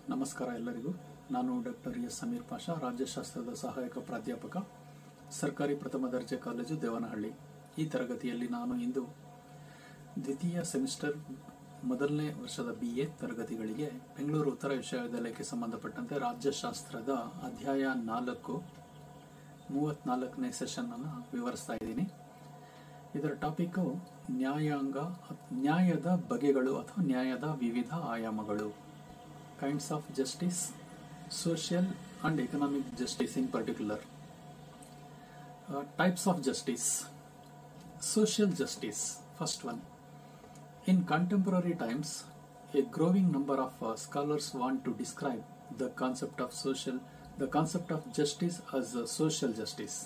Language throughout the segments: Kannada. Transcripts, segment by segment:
ನಮಸ್ಕಾರ ಎಲ್ಲರಿಗೂ. ನಾನು ಡಾಕ್ಟರ್ ಎಸ್ ಸಮೀರ್ ಪಾಷಾ, ರಾಜ್ಯಶಾಸ್ತ್ರದ ಸಹಾಯಕ ಪ್ರಾಧ್ಯಾಪಕ, ಸರ್ಕಾರಿ ಪ್ರಥಮ ದರ್ಜೆ ಕಾಲೇಜು ದೇವನಹಳ್ಳಿ. ಈ ತರಗತಿಯಲ್ಲಿ ನಾನು ಇಂದು ದ್ವಿತೀಯ ಸೆಮಿಸ್ಟರ್ ಮೊದಲನೇ ವರ್ಷದ BA ತರಗತಿಗಳಿಗೆ ಬೆಂಗಳೂರು ಉತ್ತರ ವಿಶ್ವವಿದ್ಯಾಲಯಕ್ಕೆ ಸಂಬಂಧಪಟ್ಟಂತೆ ರಾಜ್ಯಶಾಸ್ತ್ರದ ಅಧ್ಯಾಯ 4 34ನೇ ಸೆಷನ್ ಅನ್ನು ವಿವರಿಸ್ತಾ ಇದ್ದೀನಿ. ಇದರ ಟಾಪಿಕ್ ನ್ಯಾಯದ ಬಗೆಗಳು ಅಥವಾ ನ್ಯಾಯದ ವಿವಿಧ ಆಯಾಮಗಳು. Kinds of justice, social and economic justice in particular. Types of justice. Social justice, first one. In contemporary times, a growing number of scholars want to describe the concept of justice as social justice.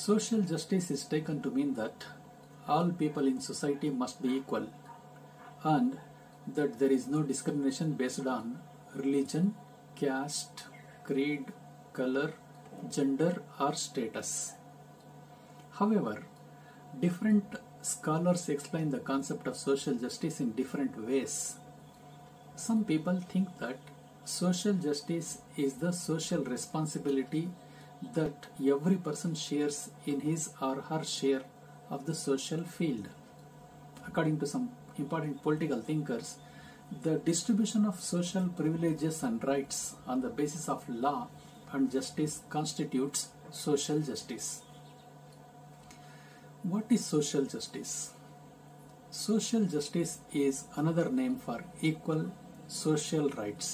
Social justice is taken to mean that all people in society must be equal and that there is no discrimination based on religion, caste, creed, color, gender or status. However, different scholars explain the concept of social justice in different ways. Some people think that social justice is the social responsibility that every person shares in his or her share of the social field. According to some important political thinkers, the distribution of social privileges and rights on the basis of law and justice constitutes social justice. What is social justice? Social justice is another name for equal social rights.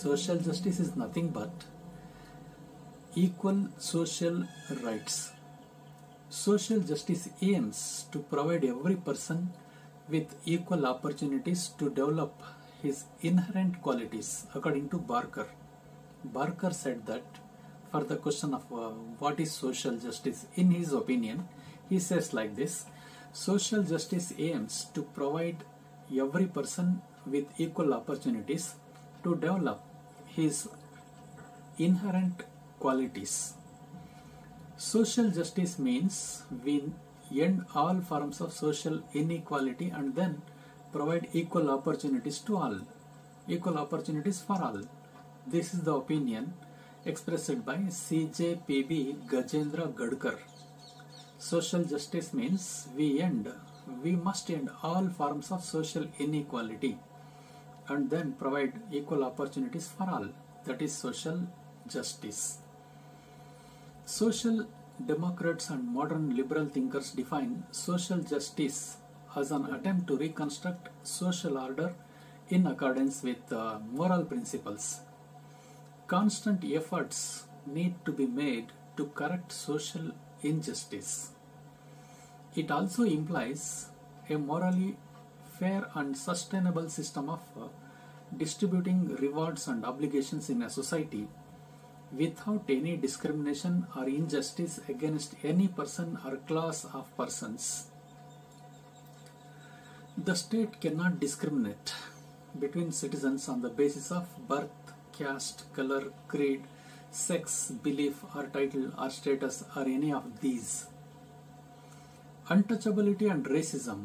Social justice is nothing but equal social rights. Social justice aims to provide every person with equal opportunities to develop his inherent qualities, according to Barker. Barker said that for the question of what is social justice, in his opinion, he says like this: social justice aims to provide every person with equal opportunities to develop his inherent qualities. Social justice means we end all forms of social inequality and then provide equal opportunities to all. Equal opportunities for all. This is the opinion expressed by CJPB Gajendra Gadkar. Social justice means we must end all forms of social inequality and then provide equal opportunities for all. That is social justice. Social democrats and modern liberal thinkers define social justice as an attempt to reconstruct social order in accordance with moral principles. Constant efforts need to be made to correct social injustice. It also implies a morally fair and sustainable system of distributing rewards and obligations in a society without any discrimination or injustice against any person or class of persons. The state cannot discriminate between citizens on the basis of birth, caste, color, creed, sex, belief or title or status or any of these. Untouchability and racism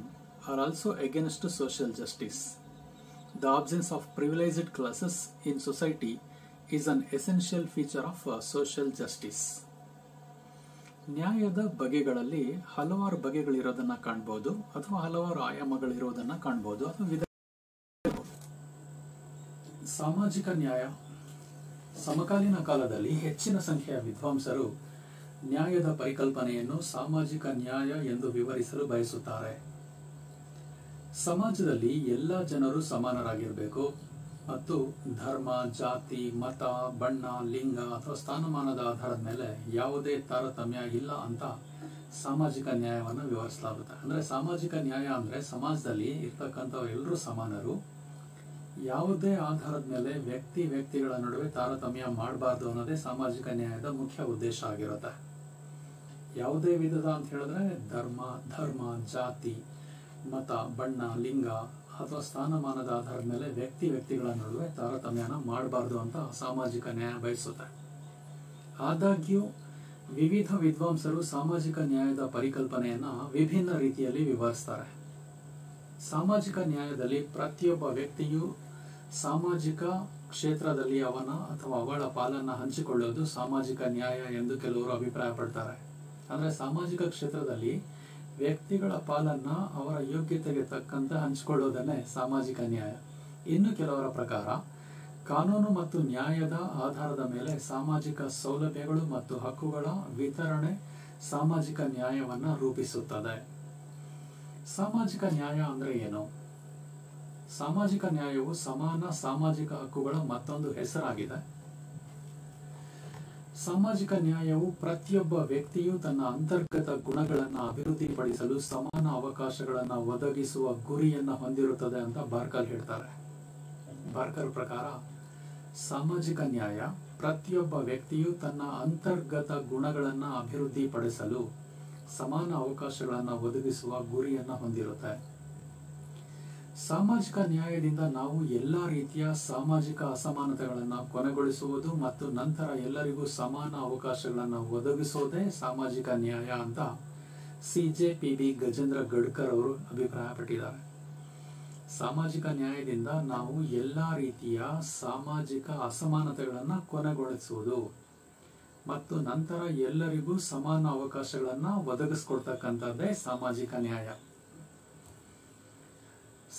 are also against social justice. The absence of privileged classes in society is an essential feature of social justice. ನ್ಯಾಯದ ಬಗೆಗಳಲ್ಲಿ ಹಲವಾರು ಬಗೆಗಳಿರೋದನ್ನ ಕಾಣಬಹುದು ಅಥವಾ ಹಲವಾರು ಆಯಾಮಗಳಿರೋದನ್ನ ಕಾಣಬಹುದು ಅಥವಾ ಸಾಮಾಜಿಕ ನ್ಯಾಯ. ಸಮಕಾಲೀನ ಕಾಲದಲ್ಲಿ ಹೆಚ್ಚಿನ ಸಂಖ್ಯೆಯ ವಿದ್ವಾಂಸರು ನ್ಯಾಯದ ಪರಿಕಲ್ಪನೆಯನ್ನು ಸಾಮಾಜಿಕ ನ್ಯಾಯ ಎಂದು ವಿವರಿಸಲು ಬಯಸುತ್ತಾರೆ. ಸಮಾಜದಲ್ಲಿ ಎಲ್ಲ ಜನರು ಸಮಾನರಾಗಿರಬೇಕು ಮತ್ತು ಧರ್ಮ, ಜಾತಿ, ಮತ, ಬಣ್ಣ, ಲಿಂಗ ಅಥವಾ ಸ್ಥಾನಮಾನದ ಆಧಾರದ ಮೇಲೆ ಯಾವುದೇ ತಾರತಮ್ಯ ಇಲ್ಲ ಅಂತ ಸಾಮಾಜಿಕ ನ್ಯಾಯವನ್ನು ವಿವರಿಸಲಾಗುತ್ತೆ. ಅಂದ್ರೆ ಸಾಮಾಜಿಕ ನ್ಯಾಯ ಅಂದ್ರೆ ಸಮಾಜದಲ್ಲಿ ಇರ್ತಕ್ಕಂಥವ್ರು ಎಲ್ಲರೂ ಸಮಾನರು, ಯಾವುದೇ ಆಧಾರದ ಮೇಲೆ ವ್ಯಕ್ತಿಗಳ ನಡುವೆ ತಾರತಮ್ಯ ಮಾಡಬಾರ್ದು ಅನ್ನೋದೇ ಸಾಮಾಜಿಕ ನ್ಯಾಯದ ಮುಖ್ಯ ಉದ್ದೇಶ ಆಗಿರುತ್ತೆ. ಯಾವುದೇ ವಿಧದ ಅಂತ ಹೇಳಿದ್ರೆ ಧರ್ಮ, ಜಾತಿ, ಮತ, ಬಣ್ಣ, ಲಿಂಗ ಅಥವಾ ಸ್ಥಾನಮಾನದ ಆಧಾರದ ಮೇಲೆ ವ್ಯಕ್ತಿಗಳ ನಡುವೆ ತಾರತಮ್ಯನ ಮಾಡಬಾರ್ದು ಅಂತ ಸಾಮಾಜಿಕ ನ್ಯಾಯ ಬಯಸುತ್ತೆ. ಆದಾಗ್ಯೂ ವಿವಿಧ ವಿದ್ವಾಂಸರು ಸಾಮಾಜಿಕ ನ್ಯಾಯದ ಪರಿಕಲ್ಪನೆಯನ್ನ ವಿಭಿನ್ನ ರೀತಿಯಲ್ಲಿ ವಿವರಿಸ್ತಾರೆ. ಸಾಮಾಜಿಕ ನ್ಯಾಯದಲ್ಲಿ ಪ್ರತಿಯೊಬ್ಬ ವ್ಯಕ್ತಿಯು ಸಾಮಾಜಿಕ ಕ್ಷೇತ್ರದಲ್ಲಿ ಅವನ ಅಥವಾ ಅವಳ ಪಾಲನ್ನು ಹಂಚಿಕೊಳ್ಳೋದು ಸಾಮಾಜಿಕ ನ್ಯಾಯ ಎಂದು ಕೆಲವರು ಅಭಿಪ್ರಾಯ ಪಡ್ತಾರೆ. ಅಂದರೆ ಸಾಮಾಜಿಕ ಕ್ಷೇತ್ರದಲ್ಲಿ ವ್ಯಕ್ತಿಗಳ ಪಾಲನ್ನ ಅವರ ಯೋಗ್ಯತೆಗೆ ತಕ್ಕಂತೆ ಹಂಚಿಕೊಳ್ಳೋದನ್ನೇ ಸಾಮಾಜಿಕ ನ್ಯಾಯ. ಇನ್ನು ಕೆಲವರ ಪ್ರಕಾರ ಕಾನೂನು ಮತ್ತು ನ್ಯಾಯದ ಆಧಾರದ ಮೇಲೆ ಸಾಮಾಜಿಕ ಸೌಲಭ್ಯಗಳು ಮತ್ತು ಹಕ್ಕುಗಳ ವಿತರಣೆ ಸಾಮಾಜಿಕ ನ್ಯಾಯವನ್ನ ರೂಪಿಸುತ್ತದೆ. ಸಾಮಾಜಿಕ ನ್ಯಾಯ ಅಂದ್ರೆ ಏನು? ಸಾಮಾಜಿಕ ನ್ಯಾಯವು ಸಮಾನ ಸಾಮಾಜಿಕ ಹಕ್ಕುಗಳ ಮತ್ತೊಂದು ಹೆಸರಾಗಿದೆ. ಸಾಮಾಜಿಕ ನ್ಯಾಯವು ಪ್ರತಿಯೊಬ್ಬ ವ್ಯಕ್ತಿಯು ತನ್ನ ಅಂತರ್ಗತ ಗುಣಗಳನ್ನು ಅಭಿವೃದ್ಧಿಪಡಿಸಲು ಸಮಾನ ಅವಕಾಶಗಳನ್ನು ಒದಗಿಸುವ ಗುರಿಯನ್ನು ಹೊಂದಿರುತ್ತದೆ ಅಂತ ಬಾರ್ಕರ್ ಹೇಳ್ತಾರೆ. ಬಾರ್ಕರ್ ಪ್ರಕಾರ ಸಾಮಾಜಿಕ ನ್ಯಾಯ ಪ್ರತಿಯೊಬ್ಬ ವ್ಯಕ್ತಿಯು ತನ್ನ ಅಂತರ್ಗತ ಗುಣಗಳನ್ನು ಅಭಿವೃದ್ಧಿಪಡಿಸಲು ಸಮಾನ ಅವಕಾಶಗಳನ್ನು ಒದಗಿಸುವ ಗುರಿಯನ್ನು ಹೊಂದಿರುತ್ತೆ. ಸಾಮಾಜಿಕ ನ್ಯಾಯದಿಂದ ನಾವು ಎಲ್ಲಾ ರೀತಿಯ ಸಾಮಾಜಿಕ ಅಸಮಾನತೆಗಳನ್ನು ಕೊನೆಗೊಳಿಸುವುದು ಮತ್ತು ನಂತರ ಎಲ್ಲರಿಗೂ ಸಮಾನ ಅವಕಾಶಗಳನ್ನು ಒದಗಿಸೋದೇ ಸಾಮಾಜಿಕ ನ್ಯಾಯ ಅಂತ CJPB ಗಜೇಂದ್ರ ಗಡ್ಕರ್ ಅವರು ಅಭಿಪ್ರಾಯಪಟ್ಟಿದ್ದಾರೆ. ಸಾಮಾಜಿಕ ನ್ಯಾಯದಿಂದ ನಾವು ಎಲ್ಲಾ ರೀತಿಯ ಸಾಮಾಜಿಕ ಅಸಮಾನತೆಗಳನ್ನು ಕೊನೆಗೊಳಿಸುವುದು ಮತ್ತು ನಂತರ ಎಲ್ಲರಿಗೂ ಸಮಾನ ಅವಕಾಶಗಳನ್ನು ಒದಗಿಸ್ಕೊಡ್ತಕ್ಕಂಥದ್ದೇ ಸಾಮಾಜಿಕ ನ್ಯಾಯ.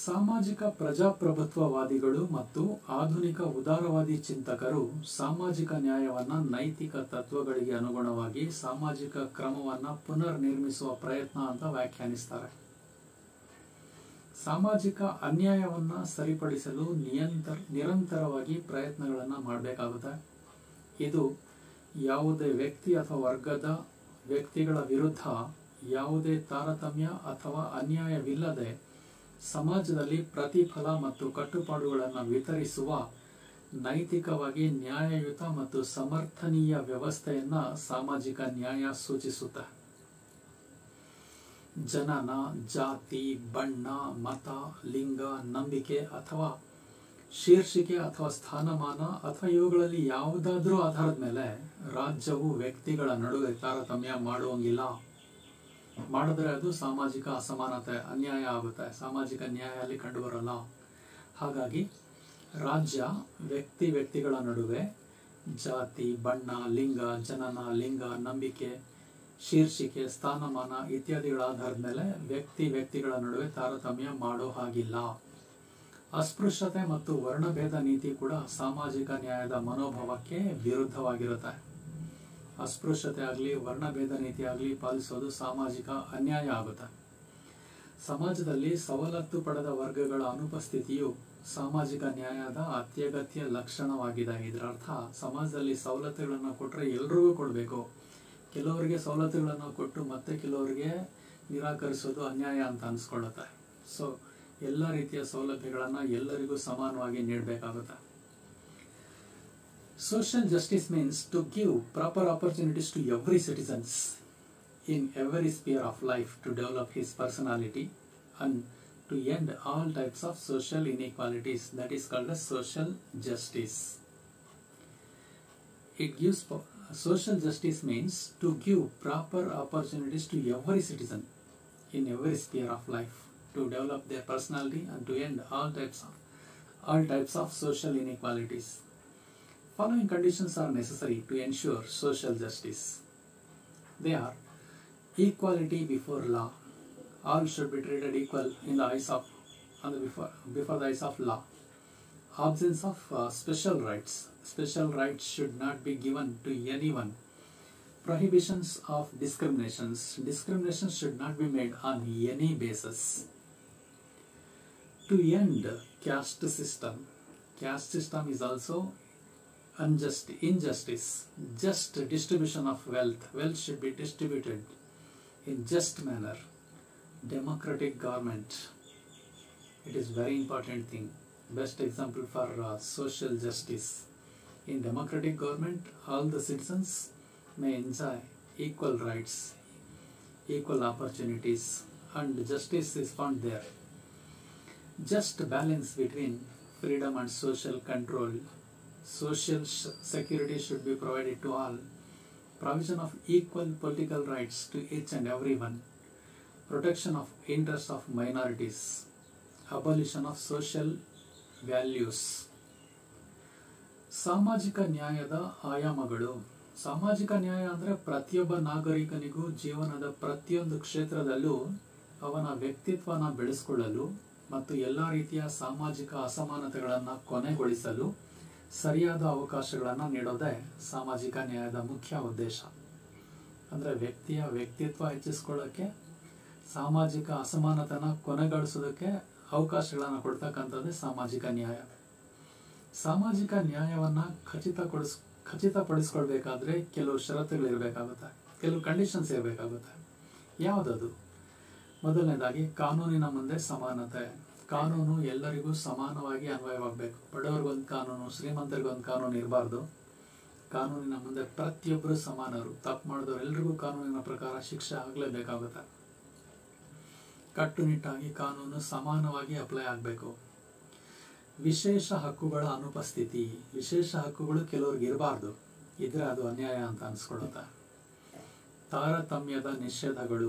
ಸಾಮಾಜಿಕ ಪ್ರಜಾಪ್ರಭುತ್ವವಾದಿಗಳು ಮತ್ತು ಆಧುನಿಕ ಉದಾರವಾದಿ ಚಿಂತಕರು ಸಾಮಾಜಿಕ ನ್ಯಾಯವನ್ನ ನೈತಿಕ ತತ್ವಗಳಿಗೆ ಅನುಗುಣವಾಗಿ ಸಾಮಾಜಿಕ ಕ್ರಮವನ್ನ ಪುನರ್ ನಿರ್ಮಿಸುವ ಪ್ರಯತ್ನ ಅಂತ ವ್ಯಾಖ್ಯಾನಿಸ್ತಾರೆ. ಸಾಮಾಜಿಕ ಅನ್ಯಾಯವನ್ನ ಸರಿಪಡಿಸಲು ನಿರಂತರವಾಗಿ ಪ್ರಯತ್ನಗಳನ್ನ ಮಾಡಬೇಕಾಗುತ್ತೆ. ಇದು ಯಾವುದೇ ವ್ಯಕ್ತಿ ಅಥವಾ ವರ್ಗದ ವ್ಯಕ್ತಿಗಳ ವಿರುದ್ಧ ಯಾವುದೇ ತಾರತಮ್ಯ ಅಥವಾ ಅನ್ಯಾಯವಿಲ್ಲದೆ ಸಮಾಜದಲ್ಲಿ ಪ್ರತಿಫಲ ಮತ್ತು ಕಟ್ಟುಪಾಡುಗಳನ್ನು ವಿತರಿಸುವ ನೈತಿಕವಾಗಿ ನ್ಯಾಯಯುತ ಮತ್ತು ಸಮರ್ಥನೀಯ ವ್ಯವಸ್ಥೆಯನ್ನ ಸಾಮಾಜಿಕ ನ್ಯಾಯ ಸೂಚಿಸುತ್ತೆ. ಜನನ, ಜಾತಿ, ಬಣ್ಣ, ಮತ, ಲಿಂಗ, ನಂಬಿಕೆ ಅಥವಾ ಶೀರ್ಷಿಕೆ ಅಥವಾ ಸ್ಥಾನಮಾನ ಅಥವಾ ಇವುಗಳಲ್ಲಿ ಯಾವುದಾದ್ರೂ ಆಧಾರದ ಮೇಲೆ ರಾಜ್ಯವು ವ್ಯಕ್ತಿಗಳ ನಡುವೆ ತಾರತಮ್ಯ ಮಾಡುವಂಗಿಲ್ಲ. ಮಾಡಿದ್ರೆ ಅದು ಸಾಮಾಜಿಕ ಅಸಮಾನತೆ, ಅನ್ಯಾಯ ಆಗುತ್ತೆ. ಸಾಮಾಜಿಕ ನ್ಯಾಯ ಅಲ್ಲಿ ಕಂಡುಬರಲ್ಲ. ಹಾಗಾಗಿ ರಾಜ್ಯ ವ್ಯಕ್ತಿಗಳ ನಡುವೆ ಜಾತಿ, ಬಣ್ಣ, ಲಿಂಗ, ಜನನ, ಲಿಂಗ, ನಂಬಿಕೆ, ಶೀರ್ಷಿಕೆ, ಸ್ಥಾನಮಾನ ಇತ್ಯಾದಿಗಳ ಆಧಾರದ ಮೇಲೆ ವ್ಯಕ್ತಿಗಳ ನಡುವೆ ತಾರತಮ್ಯ ಮಾಡೋ ಹಾಗಿಲ್ಲ. ಅಸ್ಪೃಶ್ಯತೆ ಮತ್ತು ವರ್ಣಭೇದ ನೀತಿ ಕೂಡ ಸಾಮಾಜಿಕ ನ್ಯಾಯದ ಮನೋಭಾವಕ್ಕೆ ವಿರುದ್ಧವಾಗಿರುತ್ತೆ. ಅಸ್ಪೃಶ್ಯತೆ ಆಗಲಿ ವರ್ಣಭೇದ ನೀತಿ ಆಗಲಿ ಪಾಲಿಸೋದು ಸಾಮಾಜಿಕ ಅನ್ಯಾಯ ಆಗುತ್ತೆ. ಸಮಾಜದಲ್ಲಿ ಸವಲತ್ತು ಪಡೆದ ವರ್ಗಗಳ ಅನುಪಸ್ಥಿತಿಯು ಸಾಮಾಜಿಕ ನ್ಯಾಯದ ಅತ್ಯಗತ್ಯ ಲಕ್ಷಣವಾಗಿದೆ. ಇದರ ಅರ್ಥ ಸಮಾಜದಲ್ಲಿ ಸವಲತ್ತುಗಳನ್ನು ಕೊಟ್ಟರೆ ಎಲ್ರಿಗೂ ಕೊಡಬೇಕು. ಕೆಲವರಿಗೆ ಸವಲತ್ತುಗಳನ್ನು ಕೊಟ್ಟು ಮತ್ತೆ ಕೆಲವರಿಗೆ ನಿರಾಕರಿಸೋದು ಅನ್ಯಾಯ ಅಂತ ಅನ್ಸ್ಕೊಳ್ಳುತ್ತೆ. ಸೊ ಎಲ್ಲ ರೀತಿಯ ಸೌಲಭ್ಯಗಳನ್ನು ಎಲ್ಲರಿಗೂ ಸಮಾನವಾಗಿ ನೀಡಬೇಕಾಗುತ್ತೆ. Social justice means to give proper opportunities to every citizen in every sphere of life to develop his personality and to end all types of social inequalities. That is called as social justice. Social justice means to give proper opportunities to every citizen in every sphere of life to develop their personality and to end all types of social inequalities. Following conditions are necessary to ensure social justice. They are equality before law. All should be treated equal in the eyes of before the eyes of law. Absence of special rights. Special rights should not be given to anyone. Prohibitions of discriminations. Discriminations should not be made on any basis. To end caste system. Caste system is also injustice. Just distribution of wealth. Wealth should be distributed in just manner. Democratic government. It is very important thing. Best example for social justice. In democratic government, all the citizens may enjoy equal rights, equal opportunities, and justice is found there. Just balance between freedom and social control. Social security should be provided to all. Provision of equal political rights to each and everyone. Protection of interests of minorities. Abolition of social values. ಸಾಮಾಜಿಕ ನ್ಯಾಯದ ಆಯಾಮಗಳು. ಸಾಮಾಜಿಕ ನ್ಯಾಯ ಅಂದ್ರೆ ಪ್ರತಿಯೊಬ್ಬ ನಾಗರಿಕನಿಗೂ ಜೀವನದ ಪ್ರತಿಯೊಂದು ಕ್ಷೇತ್ರದಲ್ಲೂ ಅವನ ವ್ಯಕ್ತಿತ್ವನ ಬೆಳೆಸಿಕೊಳ್ಳಲು ಮತ್ತು ಎಲ್ಲ ರೀತಿಯ ಸಾಮಾಜಿಕ ಅಸಮಾನತೆಗಳನ್ನು ಕೊನೆಗೊಳಿಸಲು ಸರಿಯಾದ ಅವಕಾಶಗಳನ್ನು ನೀಡೋದೇ ಸಾಮಾಜಿಕ ನ್ಯಾಯದ ಮುಖ್ಯ ಉದ್ದೇಶ. ಅಂದ್ರೆ ವ್ಯಕ್ತಿಯ ವ್ಯಕ್ತಿತ್ವ ಹೆಚ್ಚಿಸ್ಕೊಳ್ಳೋಕ್ಕೆ, ಸಾಮಾಜಿಕ ಅಸಮಾನತೆನ ಕೊನೆಗೊಳಿಸೋದಕ್ಕೆ ಅವಕಾಶಗಳನ್ನು ಕೊಡ್ತಕ್ಕಂಥದ್ದೇ ಸಾಮಾಜಿಕ ನ್ಯಾಯ. ಸಾಮಾಜಿಕ ನ್ಯಾಯವನ್ನ ಖಚಿತಪಡಿಸ್ಕೊಳ್ಬೇಕಾದ್ರೆ ಕೆಲವು ಷರತ್ತುಗಳು ಇರಬೇಕಾಗುತ್ತೆ, ಕೆಲವು ಕಂಡೀಷನ್ಸ್ ಇರಬೇಕಾಗುತ್ತೆ. ಯಾವುದದು? ಮೊದಲನೇದಾಗಿ ಕಾನೂನಿನ ಮುಂದೆ ಸಮಾನತೆ. ಕಾನೂನು ಎಲ್ಲರಿಗೂ ಸಮಾನವಾಗಿ ಅನ್ವಯವಾಗಬೇಕು. ಬಡವರಿಗೊಂದು ಕಾನೂನು, ಶ್ರೀಮಂತರಿಗೊಂದು ಕಾನೂನು ಇರಬಾರ್ದು. ಕಾನೂನಿನ ಮುಂದೆ ಪ್ರತಿಯೊಬ್ಬರು ಸಮಾನರು. ತಪ್ಪು ಮಾಡಿದವರು ಎಲ್ರಿಗೂ ಕಾನೂನಿನ ಪ್ರಕಾರ ಶಿಕ್ಷೆ ಆಗಲೇಬೇಕಾಗುತ್ತೆ. ಕಟ್ಟುನಿಟ್ಟಾಗಿ ಕಾನೂನು ಸಮಾನವಾಗಿ ಅಪ್ಲೈ ಆಗಬೇಕು. ವಿಶೇಷ ಹಕ್ಕುಗಳ ಅನುಪಸ್ಥಿತಿ. ವಿಶೇಷ ಹಕ್ಕುಗಳು ಕೆಲವ್ರಿಗೆ ಇರಬಾರ್ದು, ಇದ್ರೆ ಅದು ಅನ್ಯಾಯ ಅಂತ ಅನ್ಸ್ಕೊಳ್ಳುತ್ತೆ. ತಾರತಮ್ಯದ ನಿಷೇಧಗಳು.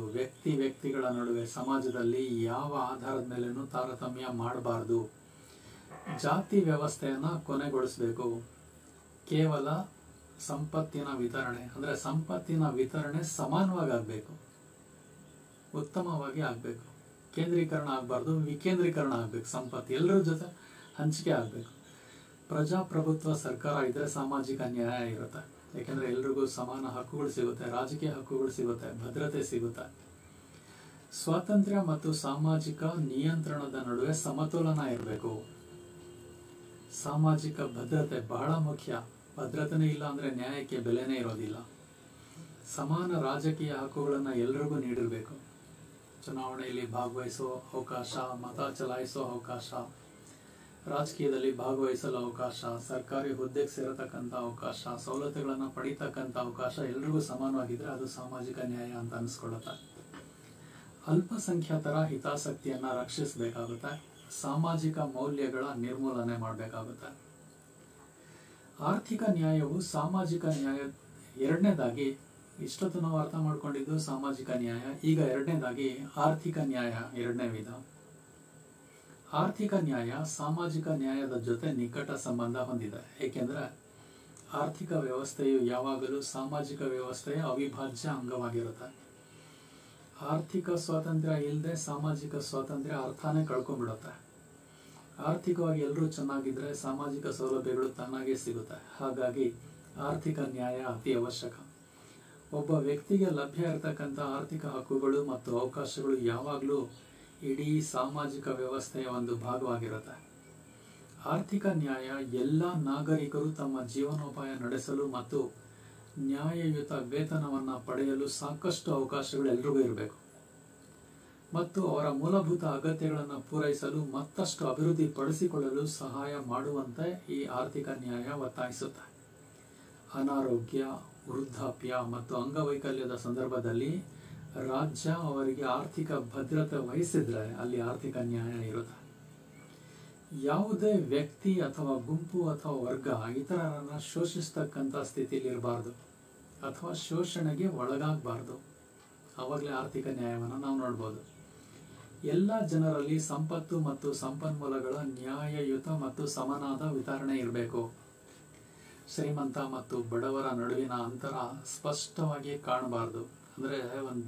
ವ್ಯಕ್ತಿಗಳ ನಡುವೆ ಸಮಾಜದಲ್ಲಿ ಯಾವ ಆಧಾರದ ಮೇಲೇನೂ ತಾರತಮ್ಯ ಮಾಡಬಾರ್ದು. ಜಾತಿ ವ್ಯವಸ್ಥೆಯನ್ನ ಕೊನೆಗೊಳಿಸಬೇಕು. ಕೇವಲ ಸಂಪತ್ತಿನ ವಿತರಣೆ, ಅಂದ್ರೆ ಸಂಪತ್ತಿನ ವಿತರಣೆ ಸಮಾನವಾಗಿ ಆಗಬೇಕು, ಉತ್ತಮವಾಗಿ ಆಗಬೇಕು. ಕೇಂದ್ರೀಕರಣ ಆಗಬಾರ್ದು, ವಿಕೇಂದ್ರೀಕರಣ ಆಗಬೇಕು. ಸಂಪತ್ತು ಎಲ್ಲರ ಜೊತೆ ಹಂಚಿಕೆ ಆಗಬೇಕು. ಪ್ರಜಾಪ್ರಭುತ್ವ ಸರ್ಕಾರ ಇದ್ರೆ ಸಾಮಾಜಿಕ ನ್ಯಾಯ ಇರುತ್ತೆ. ಯಾಕೆಂದ್ರೆ ಎಲ್ರಿಗೂ ಸಮಾನ ಹಕ್ಕುಗಳು ಸಿಗುತ್ತೆ, ರಾಜಕೀಯ ಹಕ್ಕುಗಳು ಸಿಗುತ್ತೆ, ಭದ್ರತೆ ಸಿಗುತ್ತೆ. ಸ್ವಾತಂತ್ರ್ಯ ಮತ್ತು ಸಾಮಾಜಿಕ ನಿಯಂತ್ರಣದ ನಡುವೆ ಸಮತೋಲನ ಇರಬೇಕು. ಸಾಮಾಜಿಕ ಭದ್ರತೆ ಬಹಳ ಮುಖ್ಯ. ಭದ್ರತೆನೇ ಇಲ್ಲ ಅಂದ್ರೆ ನ್ಯಾಯಕ್ಕೆ ಬೆಲೆನೇ ಇರೋದಿಲ್ಲ. ಸಮಾನ ರಾಜಕೀಯ ಹಕ್ಕುಗಳನ್ನ ಎಲ್ರಿಗೂ ನೀಡಿರಬೇಕು. ಚುನಾವಣೆಯಲ್ಲಿ ಭಾಗವಹಿಸೋ ಅವಕಾಶ, ಮತ ಚಲಾಯಿಸೋ ಅವಕಾಶ, ರಾಜಕೀಯದಲ್ಲಿ ಭಾಗವಹಿಸಲು ಅವಕಾಶ, ಸರ್ಕಾರಿ ಹುದ್ದೆಗೆ ಸೇರತಕ್ಕಂಥ ಅವಕಾಶ, ಸವಲತ್ತುಗಳನ್ನು ಪಡೀತಕ್ಕಂಥ ಅವಕಾಶ ಎಲ್ರಿಗೂ ಸಮಾನವಾಗಿದ್ರೆ ಅದು ಸಾಮಾಜಿಕ ನ್ಯಾಯ ಅಂತ ಅನಿಸ್ಕೊಳ್ಳುತ್ತೆ. ಅಲ್ಪಸಂಖ್ಯಾತರ ಹಿತಾಸಕ್ತಿಯನ್ನ ರಕ್ಷಿಸಬೇಕಾಗುತ್ತೆ. ಸಾಮಾಜಿಕ ಮೌಲ್ಯಗಳ ನಿರ್ಮೂಲನೆ ಮಾಡಬೇಕಾಗುತ್ತೆ. ಆರ್ಥಿಕ ನ್ಯಾಯವು ಸಾಮಾಜಿಕ ನ್ಯಾಯ. ಎರಡನೇದಾಗಿ, ಇಷ್ಟೊತ್ತು ನಾವು ಅರ್ಥ ಮಾಡ್ಕೊಂಡಿದ್ದು ಸಾಮಾಜಿಕ ನ್ಯಾಯ. ಈಗ ಎರಡನೇದಾಗಿ ಆರ್ಥಿಕ ನ್ಯಾಯ, ಎರಡನೇ ವಿಧ. ಆರ್ಥಿಕ ನ್ಯಾಯ ಸಾಮಾಜಿಕ ನ್ಯಾಯದ ಜೊತೆ ನಿಕಟ ಸಂಬಂಧ ಹೊಂದಿದೆ. ಏಕೆಂದ್ರೆ ಆರ್ಥಿಕ ವ್ಯವಸ್ಥೆಯು ಯಾವಾಗಲೂ ಸಾಮಾಜಿಕ ವ್ಯವಸ್ಥೆಯ ಅವಿಭಾಜ್ಯ ಅಂಗವಾಗಿರುತ್ತೆ. ಆರ್ಥಿಕ ಸ್ವಾತಂತ್ರ್ಯ ಇಲ್ಲದೆ ಸಾಮಾಜಿಕ ಸ್ವಾತಂತ್ರ್ಯ ಅರ್ಥನೇ ಕಳ್ಕೊಂಡ್ಬಿಡುತ್ತೆ. ಆರ್ಥಿಕವಾಗಿ ಎಲ್ಲರೂ ಚೆನ್ನಾಗಿದ್ರೆ ಸಾಮಾಜಿಕ ಸೌಲಭ್ಯಗಳು ತಾನಾಗೇ ಸಿಗುತ್ತೆ. ಹಾಗಾಗಿ ಆರ್ಥಿಕ ನ್ಯಾಯ ಅತಿ ಅವಶ್ಯಕ. ಒಬ್ಬ ವ್ಯಕ್ತಿಗೆ ಲಭ್ಯ ಇರತಕ್ಕಂಥ ಆರ್ಥಿಕ ಹಕ್ಕುಗಳು ಮತ್ತು ಅವಕಾಶಗಳು ಯಾವಾಗಲೂ ಇಡೀ ಸಾಮಾಜಿಕ ವ್ಯವಸ್ಥೆಯ ಒಂದು ಭಾಗವಾಗಿರುತ್ತೆ. ಆರ್ಥಿಕ ನ್ಯಾಯ ಎಲ್ಲ ನಾಗರಿಕರು ತಮ್ಮ ಜೀವನೋಪಾಯ ನಡೆಸಲು ಮತ್ತು ನ್ಯಾಯಯುತ ವೇತನವನ್ನು ಪಡೆಯಲು ಸಾಕಷ್ಟು ಅವಕಾಶಗಳು ಎಲ್ರಿಗೂ ಇರಬೇಕು ಮತ್ತು ಅವರ ಮೂಲಭೂತ ಅಗತ್ಯಗಳನ್ನು ಪೂರೈಸಲು ಮತ್ತಷ್ಟು ಅಭಿವೃದ್ಧಿ ಪಡಿಸಿಕೊಳ್ಳಲು ಸಹಾಯ ಮಾಡುವಂತೆ ಈ ಆರ್ಥಿಕ ನ್ಯಾಯ ಒತ್ತಾಯಿಸುತ್ತೆ. ಅನಾರೋಗ್ಯ, ವೃದ್ಧಾಪ್ಯ ಮತ್ತು ಅಂಗವೈಕಲ್ಯದ ಸಂದರ್ಭದಲ್ಲಿ ರಾಜ್ಯ ಅವರಿಗೆ ಆರ್ಥಿಕ ಭದ್ರತೆ ವಹಿಸಿದ್ರೆ ಅಲ್ಲಿ ಆರ್ಥಿಕ ನ್ಯಾಯ ಇರುತ್ತೆ. ಯಾವುದೇ ವ್ಯಕ್ತಿ ಅಥವಾ ಗುಂಪು ಅಥವಾ ವರ್ಗ ಇತರರನ್ನ ಶೋಷಿಸ್ತಕ್ಕಂಥ ಸ್ಥಿತಿಯಲ್ಲಿ ಇರಬಾರ್ದು ಅಥವಾ ಶೋಷಣೆಗೆ ಒಳಗಾಗಬಾರ್ದು. ಅವಾಗಲೇ ಆರ್ಥಿಕ ನ್ಯಾಯವನ್ನು ನಾವು ನೋಡ್ಬೋದು. ಎಲ್ಲ ಜನರಲ್ಲಿ ಸಂಪತ್ತು ಮತ್ತು ಸಂಪನ್ಮೂಲಗಳ ನ್ಯಾಯಯುತ ಮತ್ತು ಸಮನಾದ ವಿತರಣೆ ಇರಬೇಕು. ಶ್ರೀಮಂತ ಮತ್ತು ಬಡವರ ನಡುವಿನ ಅಂತರ ಸ್ಪಷ್ಟವಾಗಿ ಕಾಣಬಾರ್ದು. ಅಂದ್ರೆ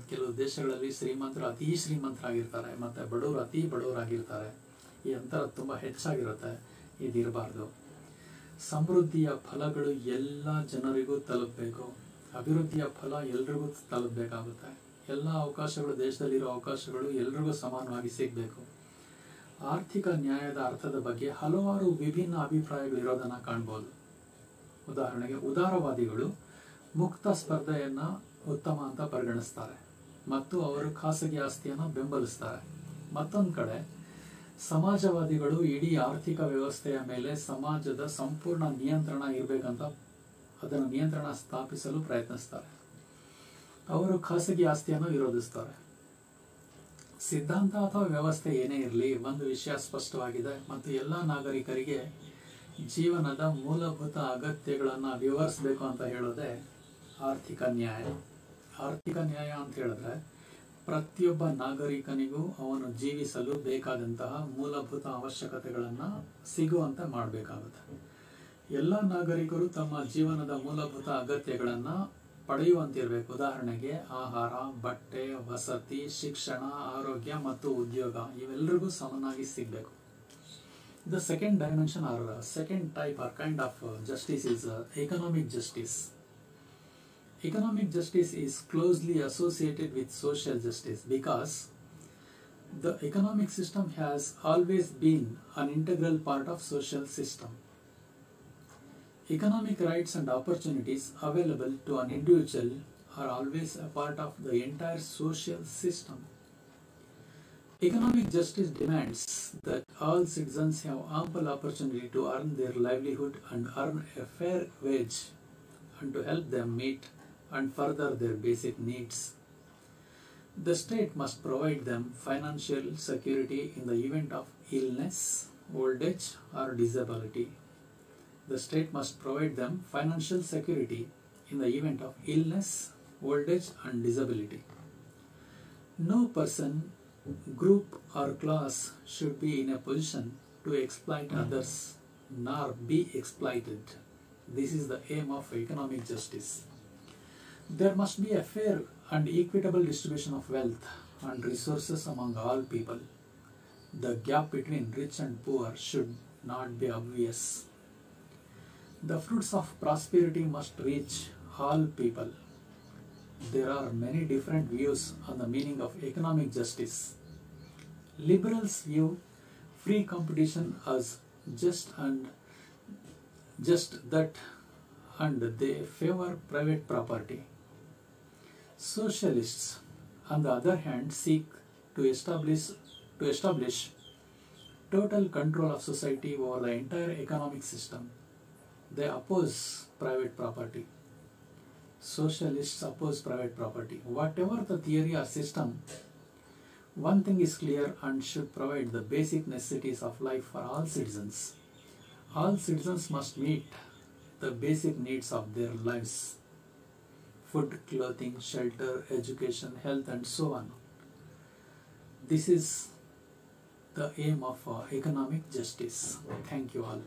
ಕೆಲವು ದೇಶಗಳಲ್ಲಿ ಶ್ರೀಮಂತರು ಅತಿ ಶ್ರೀಮಂತರಾಗಿರ್ತಾರೆ ಮತ್ತೆ ಬಡವರು ಅತಿ ಬಡವರಾಗಿರ್ತಾರೆ. ಈ ಅಂತರ ತುಂಬಾ ಹೆಚ್ಚಾಗಿರುತ್ತೆ. ಇದಿರಬಾರ್ದು. ಸಮೃದ್ಧಿಯ ಫಲಗಳು ಎಲ್ಲ ಜನರಿಗೂ ತಲುಪಬೇಕು. ಅಭಿವೃದ್ಧಿಯ ಫಲ ಎಲ್ರಿಗೂ ತಲುಪಬೇಕಾಗುತ್ತೆ. ಎಲ್ಲ ಅವಕಾಶಗಳು, ದೇಶದಲ್ಲಿರೋ ಅವಕಾಶಗಳು ಎಲ್ರಿಗೂ ಸಮಾನವಾಗಿ ಸಿಗಬೇಕು. ಆರ್ಥಿಕ ನ್ಯಾಯದ ಅರ್ಥದ ಬಗ್ಗೆ ಹಲವಾರು ವಿಭಿನ್ನ ಅಭಿಪ್ರಾಯಗಳಿರೋದನ್ನ ಕಾಣ್ಬೋದು. ಉದಾಹರಣೆಗೆ, ಉದಾರವಾದಿಗಳು ಮುಕ್ತ ಸ್ಪರ್ಧೆಯನ್ನ ಉತ್ತಮ ಅಂತ ಪರಿಗಣಿಸ್ತಾರೆ ಮತ್ತು ಅವರು ಖಾಸಗಿ ಆಸ್ತಿಯನ್ನು ಬೆಂಬಲಿಸ್ತಾರೆ. ಮತ್ತೊಂದು ಕಡೆ ಸಮಾಜವಾದಿಗಳು ಇಡೀ ಆರ್ಥಿಕ ವ್ಯವಸ್ಥೆಯ ಮೇಲೆ ಸಮಾಜದ ಸಂಪೂರ್ಣ ನಿಯಂತ್ರಣ ಇರಬೇಕಂತ ಅದನ್ನು ನಿಯಂತ್ರಣ ಸ್ಥಾಪಿಸಲು ಪ್ರಯತ್ನಿಸ್ತಾರೆ. ಅವರು ಖಾಸಗಿ ಆಸ್ತಿಯನ್ನು ವಿರೋಧಿಸ್ತಾರೆ. ಸಿದ್ಧಾಂತ ಅಥವಾ ವ್ಯವಸ್ಥೆ ಏನೇ ಇರಲಿ, ಒಂದು ವಿಷಯ ಸ್ಪಷ್ಟವಾಗಿದೆ ಮತ್ತು ಎಲ್ಲ ನಾಗರಿಕರಿಗೆ ಜೀವನದ ಮೂಲಭೂತ ಅಗತ್ಯಗಳನ್ನು ವಿವರಿಸಬೇಕು ಅಂತ ಹೇಳೋದೇ ಆರ್ಥಿಕ ನ್ಯಾಯ. ಆರ್ಥಿಕ ನ್ಯಾಯ ಅಂತ ಹೇಳಿದ್ರೆ ಪ್ರತಿಯೊಬ್ಬ ನಾಗರಿಕನಿಗೂ ಅವನು ಜೀವಿಸಲು ಬೇಕಾದಂತಹ ಮೂಲಭೂತ ಅವಶ್ಯಕತೆಗಳನ್ನು ಸಿಗುವಂತೆ ಮಾಡಬೇಕಾಗುತ್ತೆ. ಎಲ್ಲ ನಾಗರಿಕರು ತಮ್ಮ ಜೀವನದ ಮೂಲಭೂತ ಅಗತ್ಯಗಳನ್ನು ಪಡೆಯುವಂತಿರಬೇಕು. ಉದಾಹರಣೆಗೆ ಆಹಾರ, ಬಟ್ಟೆ, ವಸತಿ, ಶಿಕ್ಷಣ, ಆರೋಗ್ಯ ಮತ್ತು ಉದ್ಯೋಗ ಇವೆಲ್ಲರಿಗೂ ಸಮನಾಗಿ ಸಿಗಬೇಕು. The second dimension or second type or kind of justice is economic justice. Economic justice is closely associated with social justice because the economic system has always been an integral part of social system. Economic rights and opportunities available to an individual are always a part of the entire social system. Economic justice demands that all citizens have ample opportunity to earn their livelihood and earn a fair wage, and to help them meet and further their basic needs. The state must provide them financial security in the event of illness, old age, or disability. The state must provide them financial security in the event of illness, old age, and disability. No person, group, or class should be in a position to exploit others nor be exploited. This is the aim of economic justice. There must be a fair and equitable distribution of wealth and resources among all people. The gap between rich and poor should not be obvious. The fruits of prosperity must reach all people. There are many different views on the meaning of economic justice. Liberals view free competition as just that, and they favor private property. Socialists, on the other hand, seek to establish total control of society over the entire economic system. They oppose private property. Socialists oppose private property. Whatever the theory or system, one thing is clear and should provide the basic necessities of life for all citizens. All citizens must meet the basic needs of their lives: food, clothing, shelter, education, health, and so on. This is the aim of economic justice. Thank you all.